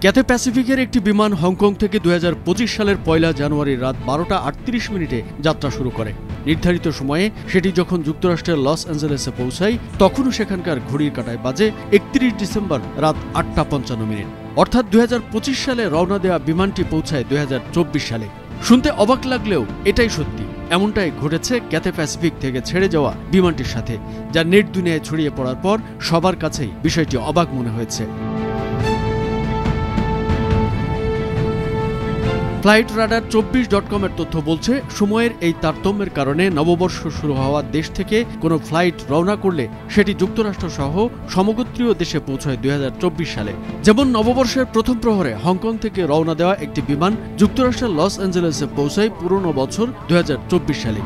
Cathay প্যাসিফিকের একটি বিমান Hong Kong থেকে 2025 সালের 1 জানুয়ারি রাত 12টা 38 মিনিটে যাত্রা শুরু করে। নির্ধারিত সময়ে সেটি যখন যুক্তরাষ্ট্রের লস অ্যাঞ্জেলেসে পৌঁছায় তখনও সেখানকার ঘড়ির কাঁটায় বাজে 31 ডিসেম্বর রাত 8টা 55 মিনিট। অর্থাৎ 2025 সালে রওনা দেওয়া বিমানটি পৌঁছায় 2024 সালে। শুনতে অবাক লাগলেও এটাই সত্যি। এমনটাই ঘটেছে ক্যাথে প্যাসিফিক থেকে ছেড়ে যাওয়া বিমানটির সাথে, যা নেট দুনিয়ায় ছড়িয়ে পড়ার পর সবার কাছেই বিষয়টি অবাক মনে হয়েছে। flightradar24.com এর তথ্য বলছে, সময়ের এই তারতম্যের কারণে নববর্ষ শুরু হওয়া দেশ থেকে কোনো ফ্লাইট রওনা করলে সেটি যুক্তরাষ্ট্র সহ সমগোত্রীয় দেশে পৌঁছায় 2024 সালে। যেমন নববর্ষের প্রথম প্রহরে হংকং থেকে রওনা দেওয়া একটি বিমান যুক্তরাষ্ট্রের লস অ্যাঞ্জেলেসে পৌঁছায় পুরনো বছর 2024 সালে।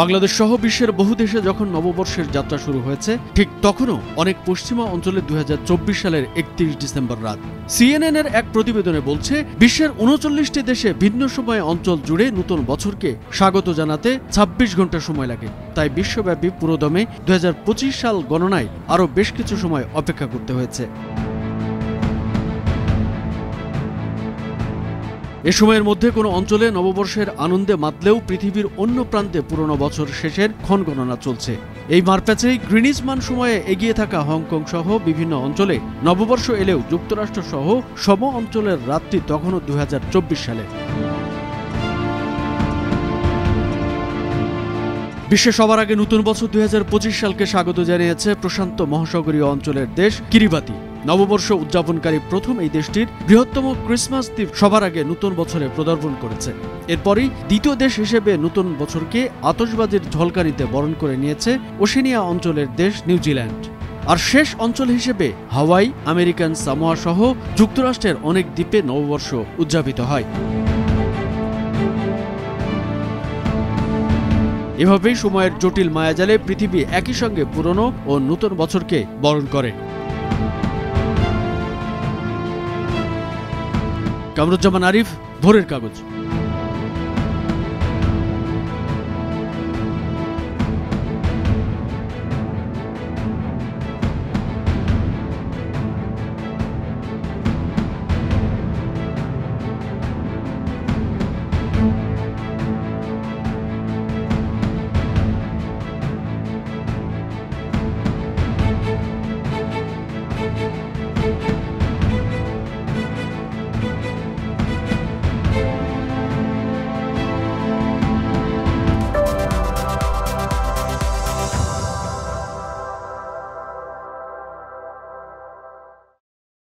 বাংলাদেশ সহ বিশ্বের বহু দেশে যখন নববর্ষের যাত্রা শুরু হয়েছে, ঠিক তখনও অনেক পশ্চিমা অঞ্চলে 2024 সালের 31 ডিসেম্বর রাত। CNN এর এক প্রতিবেদনে বলছে, বিশ্বের 39টি দেশে ভিন্ন সময় অঞ্চল জুড়ে নতুন বছরকে স্বাগত জানাতে 26 ঘন্টা সময় লাগে। তাই বিশ্বব্যাপী পুরোদমে 2025 সাল গণনায় আরও বেশ কিছু সময় অপেক্ষা করতে হয়েছে। এ সময়ের মধ্যে কোনো অঞ্চলে নববর্ষের আনন্দে মাতলেও পৃথিবীর অন্য প্রান্তে পুরনো বছর শেষের ক্ষণগণনা চলছে। এই মারপ্যাচেই গ্রিনিচ মান সময়ে এগিয়ে থাকা হংকং সহ বিভিন্ন অঞ্চলে নববর্ষ এলেও যুক্তরাষ্ট্র সহ সম অঞ্চলের রাতটি তখনও 2024 সালে। বিশ্বে সবার আগে নতুন বছর 2025 সালকে স্বাগত জানিয়েছে প্রশান্ত মহাসাগরীয় অঞ্চলের দেশ কিরিবাতি। নববর্ষ উদযাপনকারী প্রথম এই দেশটির বৃহত্তম ক্রিসমাস দ্বীপ সবার আগে নতুন বছরে পদার্পণ করেছে। এরপরই দ্বিতীয় দেশ হিসেবে নতুন বছরকে আতশবাজির ঝলকানিতে বরণ করে নিয়েছে ওশেনিয়া অঞ্চলের দেশ নিউজিল্যান্ড। আর শেষ অঞ্চল হিসেবে হাওয়াই, আমেরিকান সামোয়া সহ যুক্তরাষ্ট্রের অনেক দ্বীপে নববর্ষ উদযাপিত হয়। এভাবেই সময়ের জটিল মায়াজালে পৃথিবী একই সঙ্গে পুরনো ও নতুন বছরকে বরণ করে। কামরুজ্জামান আরিফ, ভোরের কাগজ।